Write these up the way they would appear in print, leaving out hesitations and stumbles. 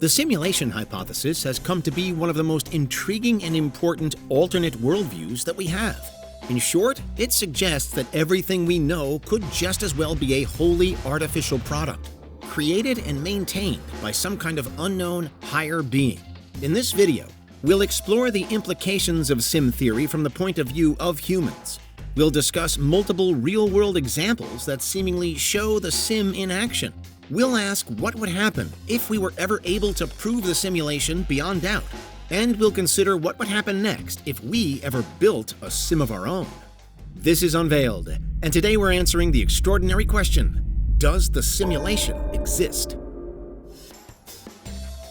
The simulation hypothesis has come to be one of the most intriguing and important alternate worldviews that we have. In short, it suggests that everything we know could just as well be a wholly artificial product, created and maintained by some kind of unknown higher being. In this video, we'll explore the implications of sim theory from the point of view of humans. We'll discuss multiple real-world examples that seemingly show the sim in action. We'll ask what would happen if we were ever able to prove the simulation beyond doubt. And we'll consider what would happen next if we ever built a sim of our own. This is Unveiled, and today we're answering the extraordinary question: does the simulation exist?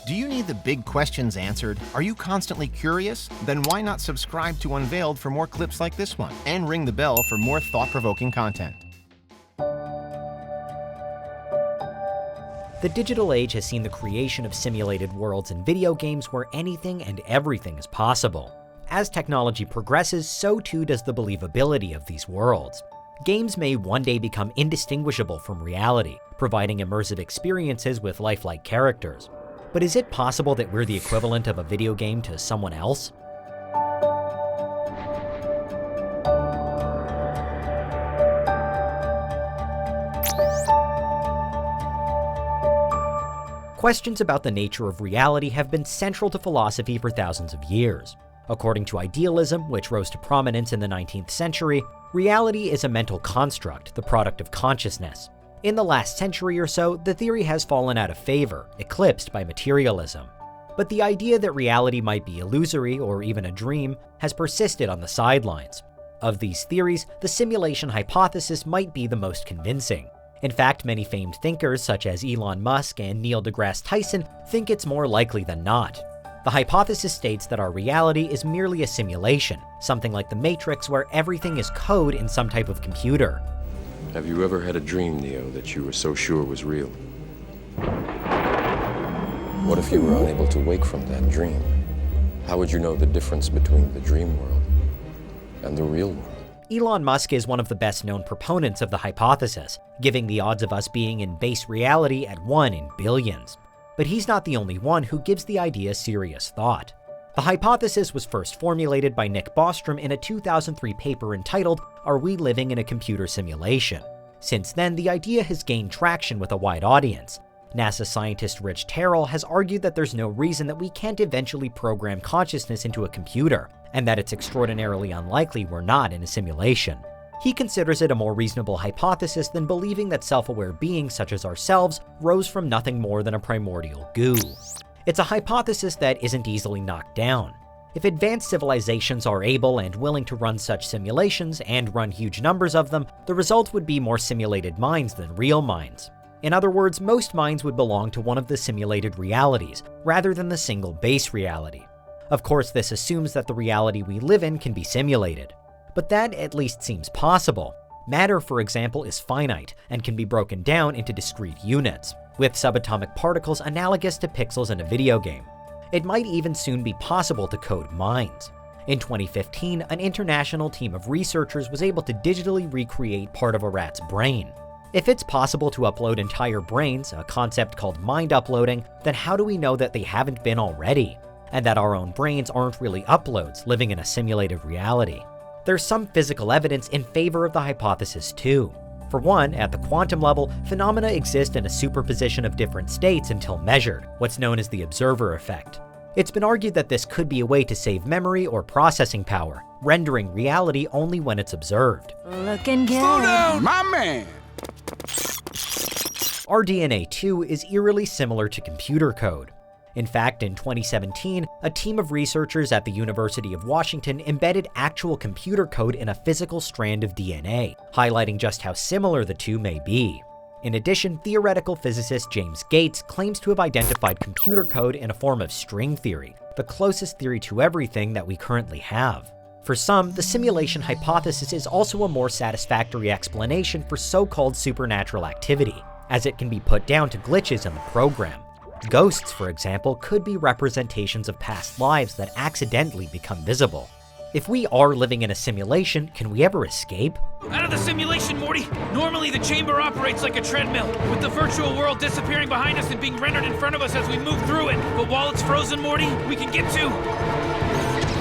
Do you need the big questions answered? Are you constantly curious? Then why not subscribe to Unveiled for more clips like this one, and ring the bell for more thought-provoking content. The digital age has seen the creation of simulated worlds in video games where anything and everything is possible. As technology progresses, so too does the believability of these worlds. Games may one day become indistinguishable from reality, providing immersive experiences with lifelike characters. But is it possible that we're the equivalent of a video game to someone else? Questions about the nature of reality have been central to philosophy for thousands of years. According to idealism, which rose to prominence in the 19th century, reality is a mental construct, the product of consciousness. In the last century or so, the theory has fallen out of favor, eclipsed by materialism. But the idea that reality might be illusory or even a dream has persisted on the sidelines. Of these theories, the simulation hypothesis might be the most convincing. In fact, many famed thinkers such as Elon Musk and Neil deGrasse Tyson think it's more likely than not. The hypothesis states that our reality is merely a simulation, something like the Matrix where everything is code in some type of computer. Have you ever had a dream, Neo, that you were so sure was real? What if you were unable to wake from that dream? How would you know the difference between the dream world and the real world? Elon Musk is one of the best-known proponents of the hypothesis, giving the odds of us being in base reality at 1 in billions. But he's not the only one who gives the idea serious thought. The hypothesis was first formulated by Nick Bostrom in a 2003 paper entitled, "Are We Living in a Computer Simulation?" Since then, the idea has gained traction with a wide audience. NASA scientist Rich Terrell has argued that there's no reason that we can't eventually program consciousness into a computer, and that it's extraordinarily unlikely we're not in a simulation. He considers it a more reasonable hypothesis than believing that self-aware beings such as ourselves rose from nothing more than a primordial goo. It's a hypothesis that isn't easily knocked down. If advanced civilizations are able and willing to run such simulations and run huge numbers of them, the result would be more simulated minds than real minds. In other words, most minds would belong to one of the simulated realities, rather than the single base reality. Of course, this assumes that the reality we live in can be simulated. But that at least seems possible. Matter, for example, is finite and can be broken down into discrete units, with subatomic particles analogous to pixels in a video game. It might even soon be possible to code minds. In 2015, an international team of researchers was able to digitally recreate part of a rat's brain. If it's possible to upload entire brains, a concept called mind uploading, then how do we know that they haven't been already? And that our own brains aren't really uploads living in a simulated reality? There's some physical evidence in favor of the hypothesis too. For one, at the quantum level, phenomena exist in a superposition of different states until measured, what's known as the observer effect. It's been argued that this could be a way to save memory or processing power, rendering reality only when it's observed. Looking good. Slow down, my man! Our DNA too is eerily similar to computer code. In fact, in 2017, a team of researchers at the University of Washington embedded actual computer code in a physical strand of DNA, highlighting just how similar the two may be. In addition, theoretical physicist James Gates claims to have identified computer code in a form of string theory, the closest theory to everything that we currently have. For some, the simulation hypothesis is also a more satisfactory explanation for so-called supernatural activity, as it can be put down to glitches in the program. Ghosts, for example, could be representations of past lives that accidentally become visible. If we are living in a simulation, can we ever escape? Out of the simulation, Morty! Normally the chamber operates like a treadmill, with the virtual world disappearing behind us and being rendered in front of us as we move through it. But while it's frozen, Morty, we can get to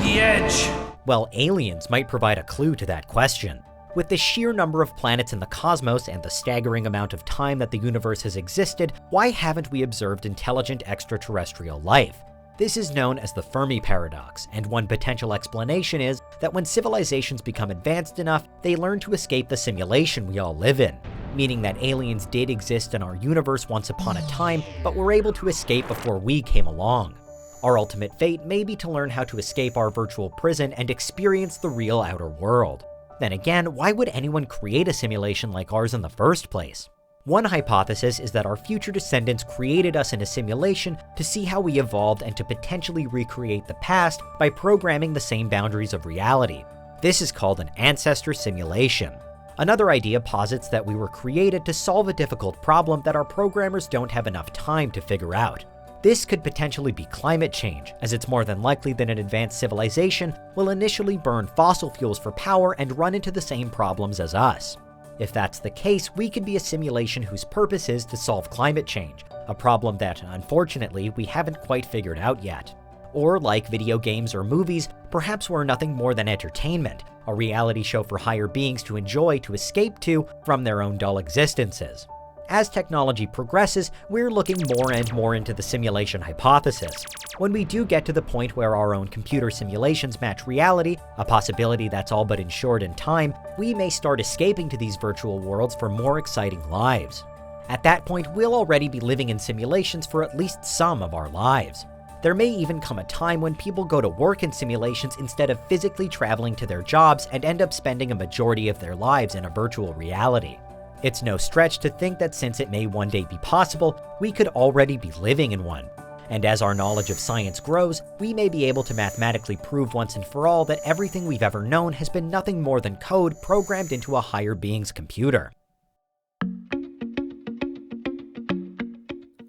the edge. Well, aliens might provide a clue to that question. With the sheer number of planets in the cosmos and the staggering amount of time that the universe has existed, why haven't we observed intelligent extraterrestrial life? This is known as the Fermi paradox, and one potential explanation is that when civilizations become advanced enough, they learn to escape the simulation we all live in, meaning that aliens did exist in our universe once upon a time, but were able to escape before we came along. Our ultimate fate may be to learn how to escape our virtual prison and experience the real outer world. Then again, why would anyone create a simulation like ours in the first place? One hypothesis is that our future descendants created us in a simulation to see how we evolved and to potentially recreate the past by programming the same boundaries of reality. This is called an ancestor simulation. Another idea posits that we were created to solve a difficult problem that our programmers don't have enough time to figure out. This could potentially be climate change, as it's more than likely that an advanced civilization will initially burn fossil fuels for power and run into the same problems as us. If that's the case, we could be a simulation whose purpose is to solve climate change, a problem that, unfortunately, we haven't quite figured out yet. Or like video games or movies, perhaps we're nothing more than entertainment, a reality show for higher beings to enjoy, to escape to, from their own dull existences. As technology progresses, we're looking more and more into the simulation hypothesis. When we do get to the point where our own computer simulations match reality, a possibility that's all but ensured in time, we may start escaping to these virtual worlds for more exciting lives. At that point, we'll already be living in simulations for at least some of our lives. There may even come a time when people go to work in simulations instead of physically traveling to their jobs and end up spending a majority of their lives in a virtual reality. It's no stretch to think that since it may one day be possible, we could already be living in one. And as our knowledge of science grows, we may be able to mathematically prove once and for all that everything we've ever known has been nothing more than code programmed into a higher being's computer.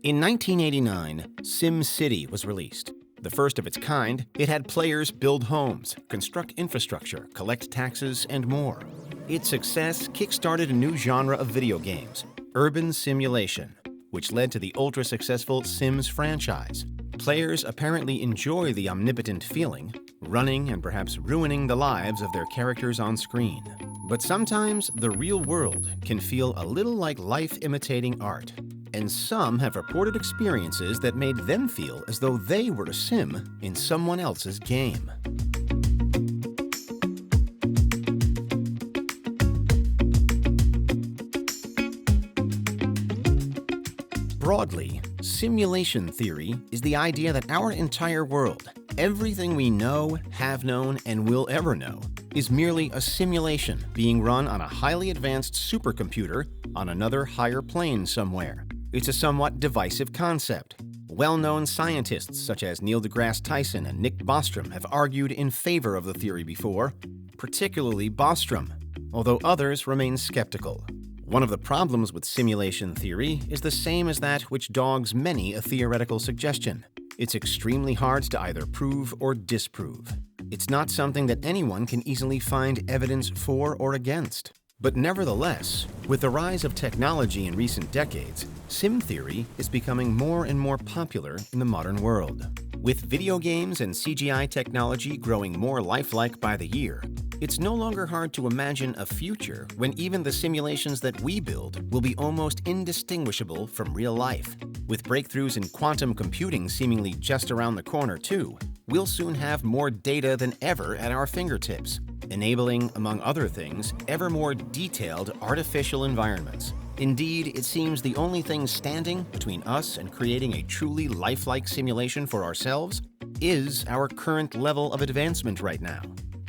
In 1989, SimCity was released. The first of its kind, it had players build homes, construct infrastructure, collect taxes, and more. Its success kickstarted a new genre of video games, urban simulation, which led to the ultra-successful Sims franchise. Players apparently enjoy the omnipotent feeling, running and perhaps ruining the lives of their characters on screen. But sometimes the real world can feel a little like life imitating art, and some have reported experiences that made them feel as though they were a sim in someone else's game. Broadly, simulation theory is the idea that our entire world, everything we know, have known, and will ever know, is merely a simulation being run on a highly advanced supercomputer on another higher plane somewhere. It's a somewhat divisive concept. Well-known scientists such as Neil deGrasse Tyson and Nick Bostrom have argued in favor of the theory before, particularly Bostrom, although others remain skeptical. One of the problems with simulation theory is the same as that which dogs many a theoretical suggestion. It's extremely hard to either prove or disprove. It's not something that anyone can easily find evidence for or against. But nevertheless, with the rise of technology in recent decades, sim theory is becoming more and more popular in the modern world. With video games and CGI technology growing more lifelike by the year, it's no longer hard to imagine a future when even the simulations that we build will be almost indistinguishable from real life. With breakthroughs in quantum computing seemingly just around the corner too, we'll soon have more data than ever at our fingertips, enabling, among other things, ever more detailed artificial environments. Indeed, it seems the only thing standing between us and creating a truly lifelike simulation for ourselves is our current level of advancement right now.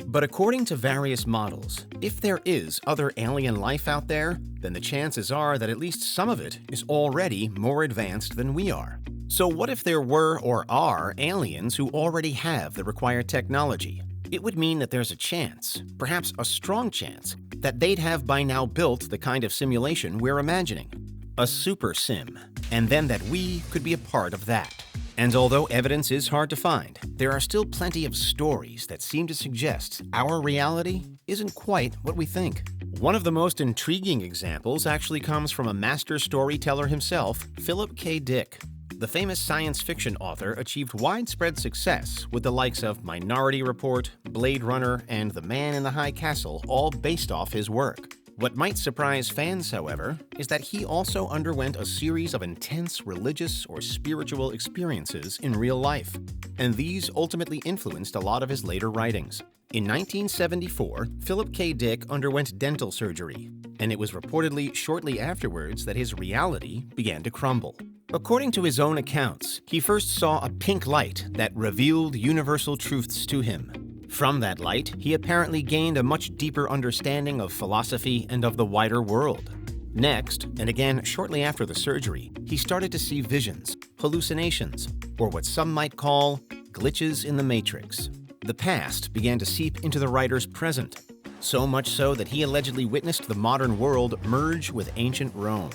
But according to various models, if there is other alien life out there, then the chances are that at least some of it is already more advanced than we are. So what if there were or are aliens who already have the required technology? It would mean that there's a chance, perhaps a strong chance, that they'd have by now built the kind of simulation we're imagining. A super sim, and then that we could be a part of that. And although evidence is hard to find, there are still plenty of stories that seem to suggest our reality isn't quite what we think. One of the most intriguing examples actually comes from a master storyteller himself, Philip K. Dick. The famous science fiction author achieved widespread success with the likes of Minority Report, Blade Runner, and The Man in the High Castle, all based off his work. What might surprise fans, however, is that he also underwent a series of intense religious or spiritual experiences in real life, and these ultimately influenced a lot of his later writings. In 1974, Philip K. Dick underwent dental surgery, and it was reportedly shortly afterwards that his reality began to crumble. According to his own accounts, he first saw a pink light that revealed universal truths to him. From that light, he apparently gained a much deeper understanding of philosophy and of the wider world. Next, and again shortly after the surgery, he started to see visions, hallucinations, or what some might call glitches in the matrix. The past began to seep into the writer's present, so much so that he allegedly witnessed the modern world merge with ancient Rome.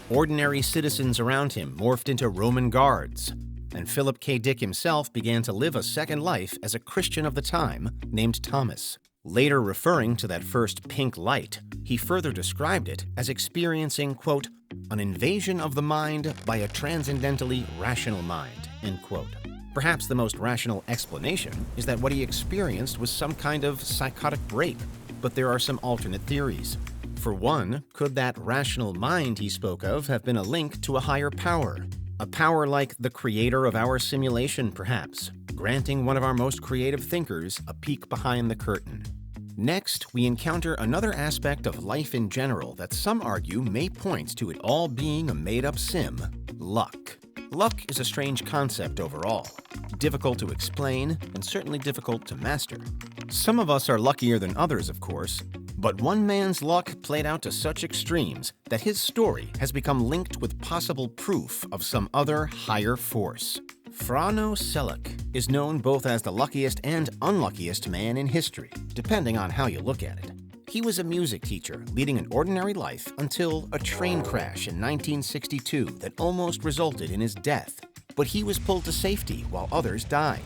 Ordinary citizens around him morphed into Roman guards, and Philip K. Dick himself began to live a second life as a Christian of the time named Thomas. Later referring to that first pink light, he further described it as experiencing, quote, an invasion of the mind by a transcendentally rational mind, end quote. Perhaps the most rational explanation is that what he experienced was some kind of psychotic break, but there are some alternate theories. For one, could that rational mind he spoke of have been a link to a higher power? A power like the creator of our simulation, perhaps, granting one of our most creative thinkers a peek behind the curtain. Next, we encounter another aspect of life in general that some argue may point to it all being a made-up sim: luck. Luck is a strange concept overall, difficult to explain and certainly difficult to master. Some of us are luckier than others, of course, but one man's luck played out to such extremes that his story has become linked with possible proof of some other higher force. Frano Selleck is known both as the luckiest and unluckiest man in history, depending on how you look at it. He was a music teacher leading an ordinary life until a train crash in 1962 that almost resulted in his death, but he was pulled to safety while others died.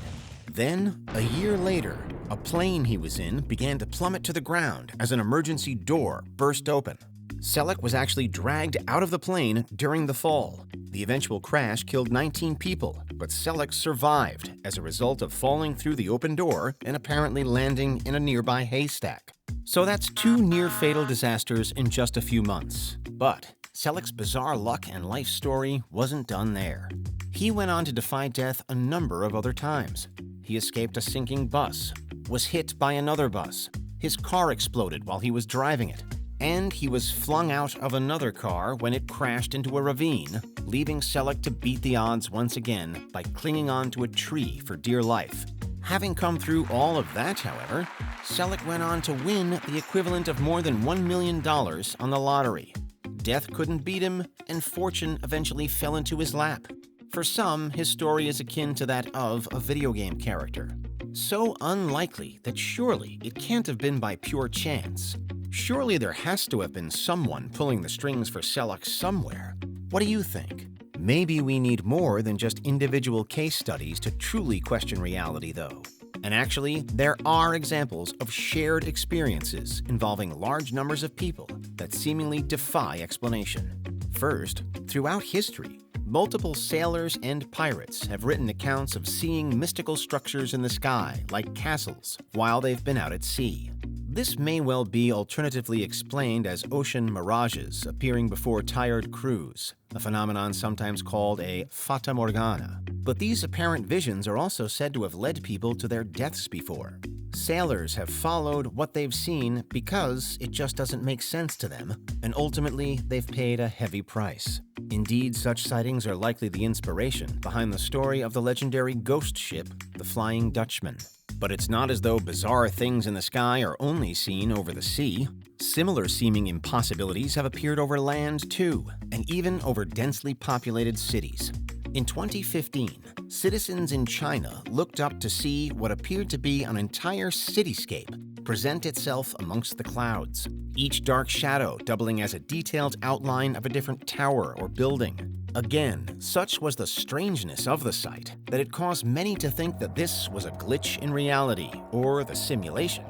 Then, a year later, a plane he was in began to plummet to the ground as an emergency door burst open. Selleck was actually dragged out of the plane during the fall. The eventual crash killed 19 people, but Selleck survived as a result of falling through the open door and apparently landing in a nearby haystack. So that's 2 near-fatal disasters in just a few months. But Selleck's bizarre luck and life story wasn't done there. He went on to defy death a number of other times. He escaped a sinking bus, was hit by another bus, his car exploded while he was driving it, and he was flung out of another car when it crashed into a ravine, leaving Selleck to beat the odds once again by clinging on to a tree for dear life. Having come through all of that, however, Selleck went on to win the equivalent of more than $1 million on the lottery. Death couldn't beat him, and fortune eventually fell into his lap. For some, his story is akin to that of a video game character. So unlikely that surely it can't have been by pure chance. Surely there has to have been someone pulling the strings for Selleck somewhere. What do you think? Maybe we need more than just individual case studies to truly question reality, though. And actually, there are examples of shared experiences involving large numbers of people that seemingly defy explanation. First, throughout history, multiple sailors and pirates have written accounts of seeing mystical structures in the sky, like castles, while they've been out at sea. This may well be alternatively explained as ocean mirages appearing before tired crews, a phenomenon sometimes called a fata morgana. But these apparent visions are also said to have led people to their deaths before. Sailors have followed what they've seen because it just doesn't make sense to them, and ultimately they've paid a heavy price. Indeed, such sightings are likely the inspiration behind the story of the legendary ghost ship, the Flying Dutchman. But it's not as though bizarre things in the sky are only seen over the sea. Similar seeming impossibilities have appeared over land too, and even over densely populated cities. In 2015, citizens in China looked up to see what appeared to be an entire cityscape present itself amongst the clouds, each dark shadow doubling as a detailed outline of a different tower or building. Again, such was the strangeness of the sight that it caused many to think that this was a glitch in reality or the simulation,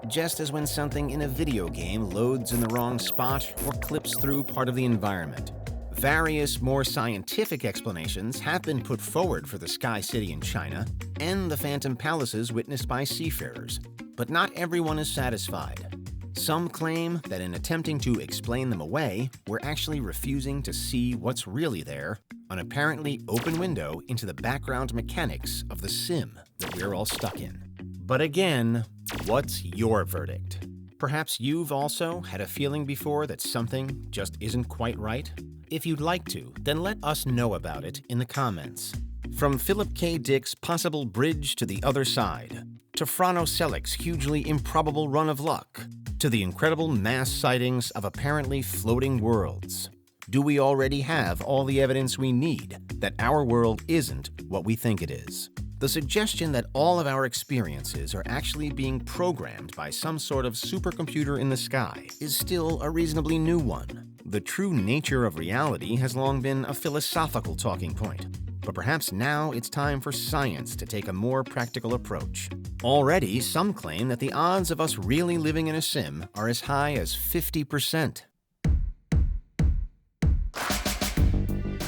just as when something in a video game loads in the wrong spot or clips through part of the environment. Various more scientific explanations have been put forward for the Sky City in China and the phantom palaces witnessed by seafarers, but not everyone is satisfied. Some claim that in attempting to explain them away, we're actually refusing to see what's really there, an apparently open window into the background mechanics of the sim that we're all stuck in. But again, what's your verdict? Perhaps you've also had a feeling before that something just isn't quite right? If you'd like to, then let us know about it in the comments. From Philip K. Dick's possible bridge to the other side, to Frano Selic's hugely improbable run of luck, to the incredible mass sightings of apparently floating worlds. Do we already have all the evidence we need that our world isn't what we think it is? The suggestion that all of our experiences are actually being programmed by some sort of supercomputer in the sky is still a reasonably new one. The true nature of reality has long been a philosophical talking point, but perhaps now it's time for science to take a more practical approach. Already, some claim that the odds of us really living in a sim are as high as 50%.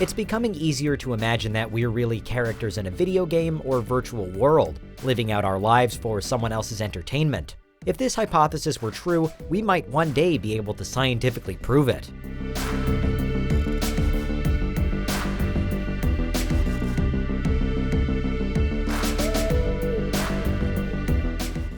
It's becoming easier to imagine that we're really characters in a video game or virtual world, living out our lives for someone else's entertainment. If this hypothesis were true, we might one day be able to scientifically prove it.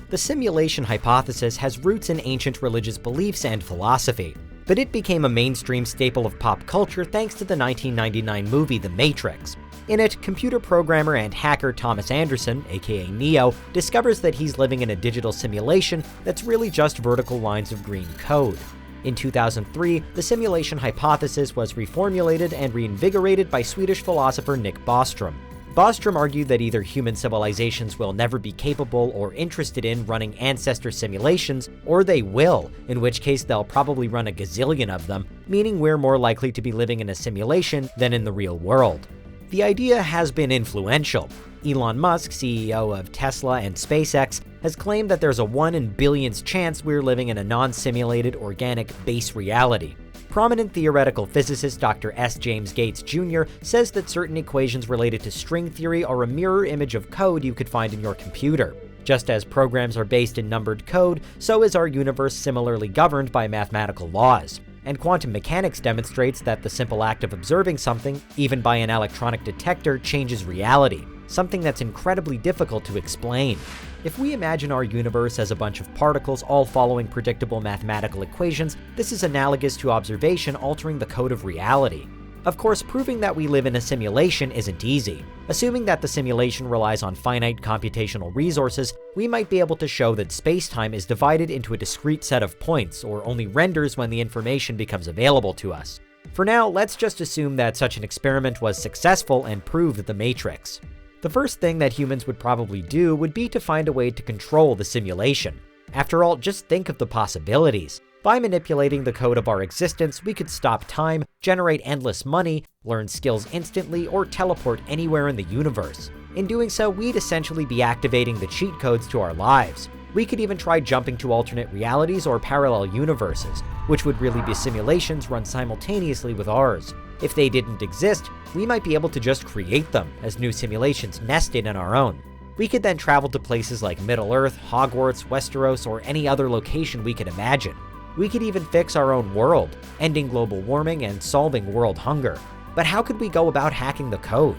The simulation hypothesis has roots in ancient religious beliefs and philosophy, but it became a mainstream staple of pop culture thanks to the 1999 movie The Matrix. In it, computer programmer and hacker Thomas Anderson, aka Neo, discovers that he's living in a digital simulation that's really just vertical lines of green code. In 2003, the simulation hypothesis was reformulated and reinvigorated by Swedish philosopher Nick Bostrom. Bostrom argued that either human civilizations will never be capable or interested in running ancestor simulations, or they will, in which case they'll probably run a gazillion of them, meaning we're more likely to be living in a simulation than in the real world. The idea has been influential. Elon Musk, CEO of Tesla and SpaceX, has claimed that there's a 1 in billions chance we're living in a non-simulated organic base reality. Prominent theoretical physicist Dr. S. James Gates Jr. says that certain equations related to string theory are a mirror image of code you could find in your computer. Just as programs are based in numbered code, so is our universe similarly governed by mathematical laws. And quantum mechanics demonstrates that the simple act of observing something, even by an electronic detector, changes reality, something that's incredibly difficult to explain. If we imagine our universe as a bunch of particles all following predictable mathematical equations, this is analogous to observation altering the code of reality. Of course, proving that we live in a simulation isn't easy. Assuming that the simulation relies on finite computational resources, we might be able to show that space-time is divided into a discrete set of points, or only renders when the information becomes available to us. For now, let's just assume that such an experiment was successful and proved the Matrix. The first thing that humans would probably do would be to find a way to control the simulation. After all, just think of the possibilities. By manipulating the code of our existence, we could stop time, generate endless money, learn skills instantly, or teleport anywhere in the universe. In doing so, we'd essentially be activating the cheat codes to our lives. We could even try jumping to alternate realities or parallel universes, which would really be simulations run simultaneously with ours. If they didn't exist, we might be able to just create them as new simulations nested in our own. We could then travel to places like Middle-earth, Hogwarts, Westeros, or any other location we could imagine. We could even fix our own world, ending global warming and solving world hunger. But how could we go about hacking the code?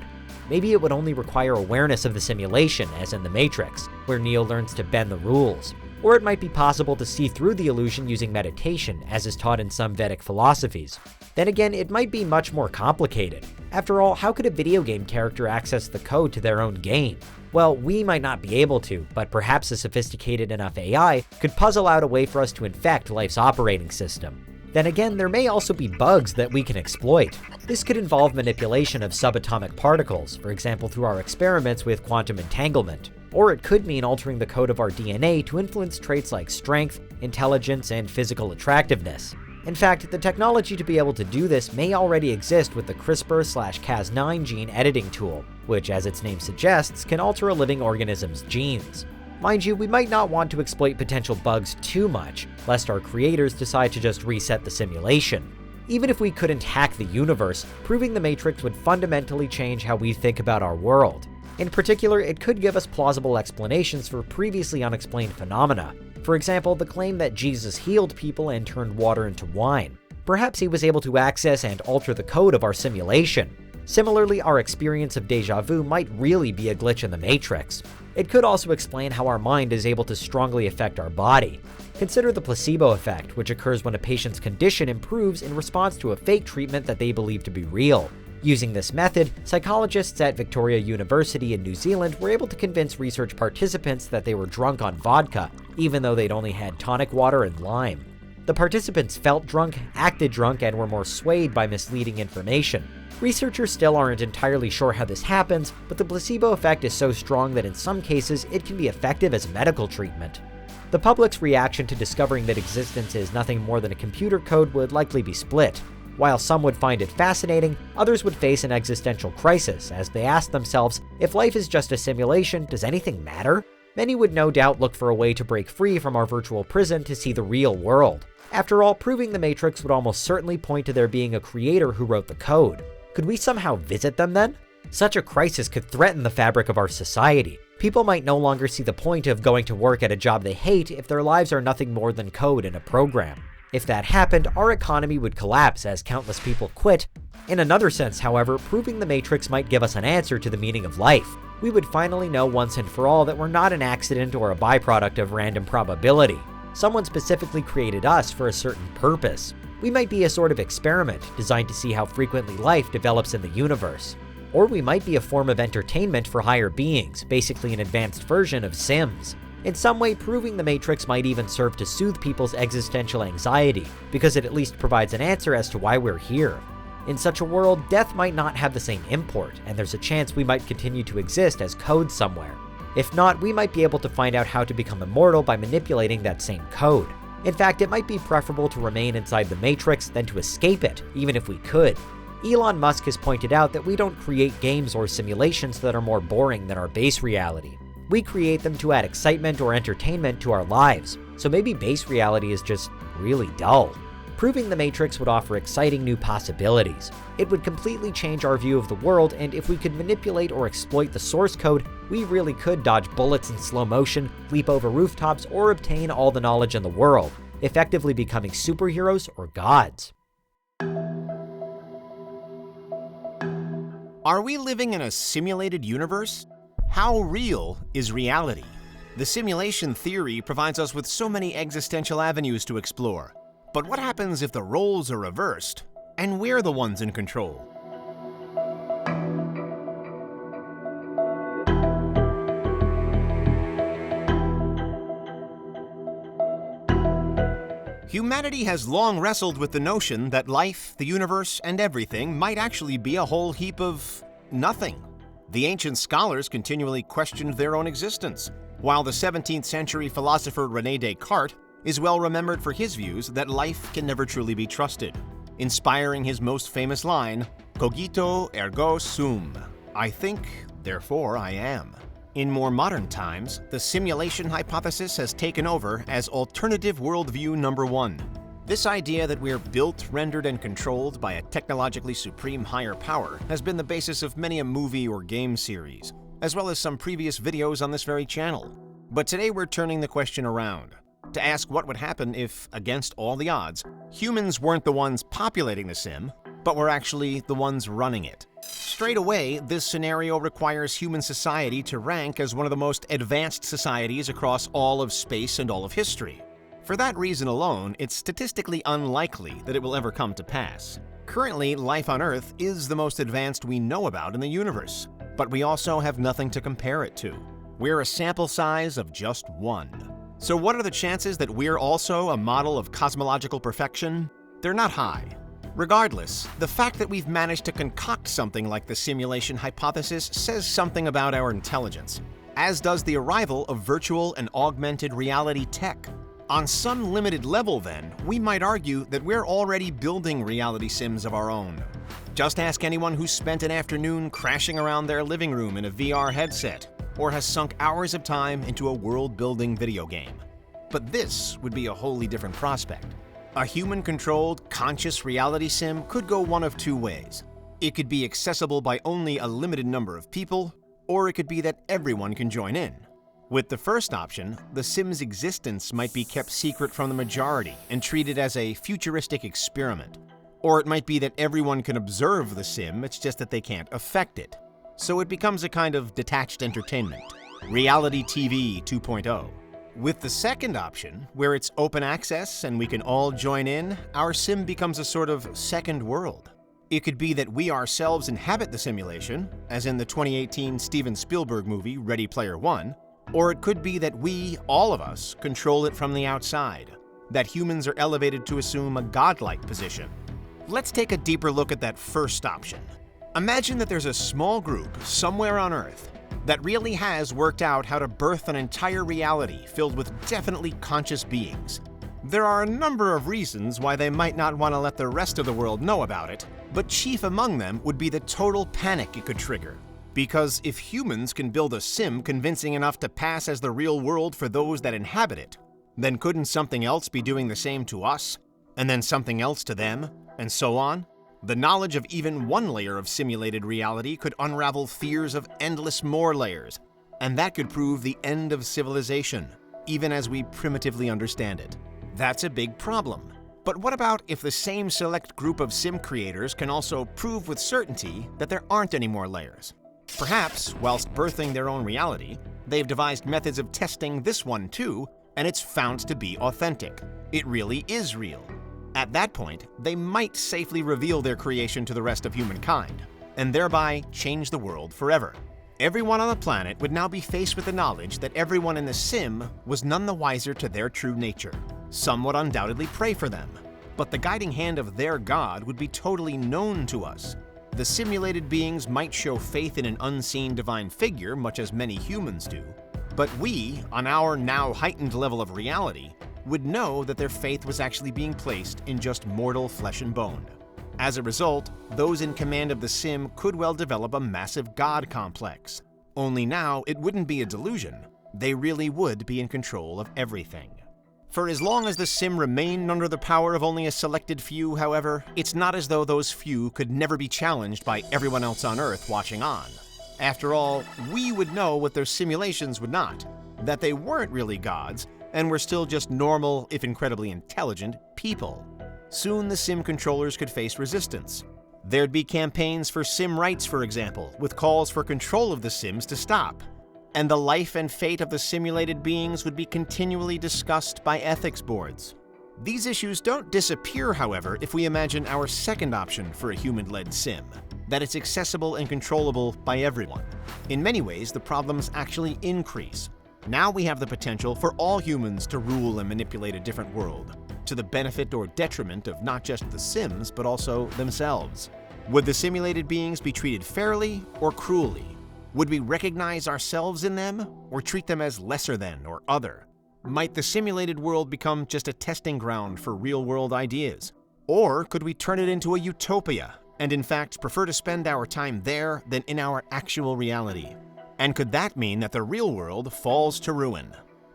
Maybe it would only require awareness of the simulation, as in The Matrix, where Neo learns to bend the rules. Or it might be possible to see through the illusion using meditation, as is taught in some Vedic philosophies. Then again, it might be much more complicated. After all, how could a video game character access the code to their own game? Well, we might not be able to, but perhaps a sophisticated enough AI could puzzle out a way for us to infect life's operating system. Then again, there may also be bugs that we can exploit. This could involve manipulation of subatomic particles, for example through our experiments with quantum entanglement. Or it could mean altering the code of our DNA to influence traits like strength, intelligence, and physical attractiveness. In fact, the technology to be able to do this may already exist with the CRISPR/Cas9 gene editing tool, which, as its name suggests, can alter a living organism's genes. Mind you, we might not want to exploit potential bugs too much, lest our creators decide to just reset the simulation. Even if we couldn't hack the universe, proving the Matrix would fundamentally change how we think about our world. In particular, it could give us plausible explanations for previously unexplained phenomena. For example, the claim that Jesus healed people and turned water into wine. Perhaps he was able to access and alter the code of our simulation. Similarly, our experience of déjà vu might really be a glitch in the Matrix. It could also explain how our mind is able to strongly affect our body. Consider the placebo effect, which occurs when a patient's condition improves in response to a fake treatment that they believe to be real. Using this method, psychologists at Victoria University in New Zealand were able to convince research participants that they were drunk on vodka, even though they'd only had tonic water and lime. The participants felt drunk, acted drunk, and were more swayed by misleading information. Researchers still aren't entirely sure how this happens, but the placebo effect is so strong that in some cases it can be effective as medical treatment. The public's reaction to discovering that existence is nothing more than a computer code would likely be split. While some would find it fascinating, others would face an existential crisis as they ask themselves, if life is just a simulation, does anything matter? Many would no doubt look for a way to break free from our virtual prison to see the real world. After all, proving the Matrix would almost certainly point to there being a creator who wrote the code. Could we somehow visit them then? Such a crisis could threaten the fabric of our society. People might no longer see the point of going to work at a job they hate if their lives are nothing more than code in a program. If that happened, our economy would collapse as countless people quit. In another sense, however, proving the Matrix might give us an answer to the meaning of life. We would finally know once and for all that we're not an accident or a byproduct of random probability. Someone specifically created us for a certain purpose. We might be a sort of experiment designed to see how frequently life develops in the universe. Or we might be a form of entertainment for higher beings, basically an advanced version of Sims. In some way, proving the Matrix might even serve to soothe people's existential anxiety, because it at least provides an answer as to why we're here. In such a world, death might not have the same import, and there's a chance we might continue to exist as code somewhere. If not, we might be able to find out how to become immortal by manipulating that same code. In fact, it might be preferable to remain inside the Matrix than to escape it, even if we could. Elon Musk has pointed out that we don't create games or simulations that are more boring than our base reality. We create them to add excitement or entertainment to our lives, so maybe base reality is just really dull. Proving the Matrix would offer exciting new possibilities. It would completely change our view of the world, and if we could manipulate or exploit the source code, we really could dodge bullets in slow motion, leap over rooftops, or obtain all the knowledge in the world, effectively becoming superheroes or gods. Are we living in a simulated universe? How real is reality? The simulation theory provides us with so many existential avenues to explore. But what happens if the roles are reversed, and we're the ones in control? Humanity has long wrestled with the notion that life, the universe, and everything might actually be a whole heap of nothing. The ancient scholars continually questioned their own existence, while the 17th century philosopher René Descartes is well remembered for his views that life can never truly be trusted, inspiring his most famous line, "Cogito ergo sum," I think, therefore I am. In more modern times, the simulation hypothesis has taken over as alternative worldview number one. This idea that we're built, rendered, and controlled by a technologically supreme higher power has been the basis of many a movie or game series, as well as some previous videos on this very channel. But today we're turning the question around, to ask what would happen if, against all the odds, humans weren't the ones populating the sim, but were actually the ones running it. Straight away, this scenario requires human society to rank as one of the most advanced societies across all of space and all of history. For that reason alone, it's statistically unlikely that it will ever come to pass. Currently, life on Earth is the most advanced we know about in the universe, but we also have nothing to compare it to. We're a sample size of just one. So what are the chances that we're also a model of cosmological perfection? They're not high. Regardless, the fact that we've managed to concoct something like the simulation hypothesis says something about our intelligence, as does the arrival of virtual and augmented reality tech. On some limited level, then, we might argue that we're already building reality sims of our own. Just ask anyone who's spent an afternoon crashing around their living room in a VR headset, or has sunk hours of time into a world-building video game. But this would be a wholly different prospect. A human-controlled, conscious reality sim could go one of two ways. It could be accessible by only a limited number of people, or it could be that everyone can join in. With the first option, the sim's existence might be kept secret from the majority and treated as a futuristic experiment. Or it might be that everyone can observe the sim, it's just that they can't affect it. So it becomes a kind of detached entertainment. Reality TV 2.0. With the second option, where it's open access and we can all join in, our sim becomes a sort of second world. It could be that we ourselves inhabit the simulation, as in the 2018 Steven Spielberg movie Ready Player One, or it could be that we, all of us, control it from the outside, that humans are elevated to assume a godlike position. Let's take a deeper look at that first option. Imagine that there's a small group somewhere on Earth that really has worked out how to birth an entire reality filled with definitely conscious beings. There are a number of reasons why they might not want to let the rest of the world know about it, but chief among them would be the total panic it could trigger. Because if humans can build a sim convincing enough to pass as the real world for those that inhabit it, then couldn't something else be doing the same to us? And then something else to them? And so on? The knowledge of even one layer of simulated reality could unravel fears of endless more layers, and that could prove the end of civilization, even as we primitively understand it. That's a big problem. But what about if the same select group of sim creators can also prove with certainty that there aren't any more layers? Perhaps, whilst birthing their own reality, they've devised methods of testing this one too, and it's found to be authentic. It really is real. At that point, they might safely reveal their creation to the rest of humankind, and thereby change the world forever. Everyone on the planet would now be faced with the knowledge that everyone in the sim was none the wiser to their true nature. Some would undoubtedly pray for them, but the guiding hand of their God would be totally known to us. The simulated beings might show faith in an unseen divine figure, much as many humans do, but we, on our now heightened level of reality, would know that their faith was actually being placed in just mortal flesh and bone. As a result, those in command of the sim could well develop a massive god complex. Only now it wouldn't be a delusion. They really would be in control of everything. For as long as the sim remained under the power of only a selected few, however, it's not as though those few could never be challenged by everyone else on Earth watching on. After all, we would know what their simulations would not, that they weren't really gods, and were still just normal, if incredibly intelligent, people. Soon the sim controllers could face resistance. There'd be campaigns for sim rights, for example, with calls for control of the sims to stop. And the life and fate of the simulated beings would be continually discussed by ethics boards. These issues don't disappear, however, if we imagine our second option for a human-led sim, that it's accessible and controllable by everyone. In many ways, the problems actually increase. Now we have the potential for all humans to rule and manipulate a different world, to the benefit or detriment of not just the sims, but also themselves. Would the simulated beings be treated fairly or cruelly? Would we recognize ourselves in them, or treat them as lesser than or other? Might the simulated world become just a testing ground for real-world ideas? Or could we turn it into a utopia, and in fact prefer to spend our time there than in our actual reality? And could that mean that the real world falls to ruin?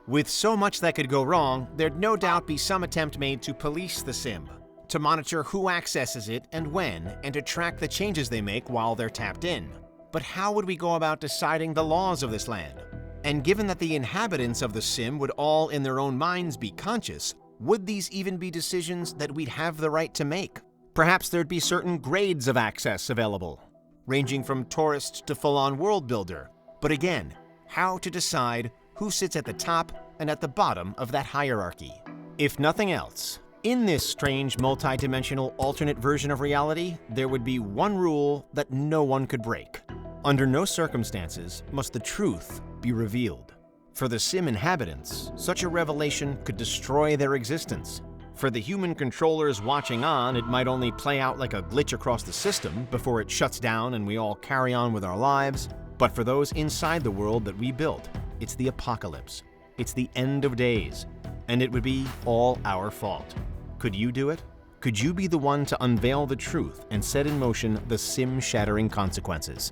With so much that could go wrong, there'd no doubt be some attempt made to police the sim, to monitor who accesses it and when, and to track the changes they make while they're tapped in. But how would we go about deciding the laws of this land? And given that the inhabitants of the sim would all in their own minds be conscious, would these even be decisions that we'd have the right to make? Perhaps there'd be certain grades of access available, ranging from tourist to full-on world builder. But again, how to decide who sits at the top and at the bottom of that hierarchy? If nothing else, in this strange multi-dimensional alternate version of reality, there would be one rule that no one could break. Under no circumstances must the truth be revealed. For the sim inhabitants, such a revelation could destroy their existence. For the human controllers watching on, it might only play out like a glitch across the system before it shuts down and we all carry on with our lives. But for those inside the world that we built, it's the apocalypse. It's the end of days. and it would be all our fault. Could you do it? Could you be the one to unveil the truth and set in motion the sim-shattering consequences?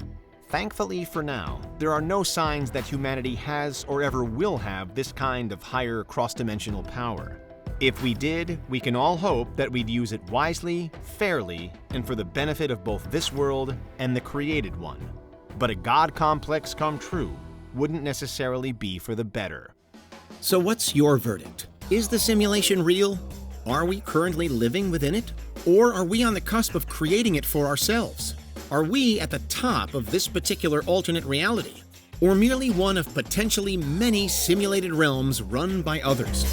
Thankfully for now, there are no signs that humanity has or ever will have this kind of higher cross-dimensional power. If we did, we can all hope that we'd use it wisely, fairly, and for the benefit of both this world and the created one. But a God complex come true wouldn't necessarily be for the better. So what's your verdict? Is the simulation real? Are we currently living within it? Or are we on the cusp of creating it for ourselves? Are we at the top of this particular alternate reality? Or merely one of potentially many simulated realms run by others?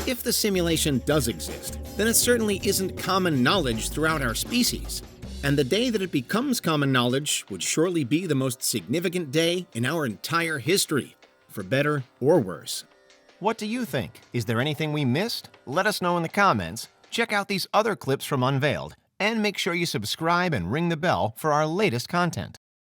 If the simulation does exist, then it certainly isn't common knowledge throughout our species. And the day that it becomes common knowledge would surely be the most significant day in our entire history, for better or worse. What do you think? Is there anything we missed? Let us know in the comments. Check out these other clips from Unveiled, and make sure you subscribe and ring the bell for our latest content.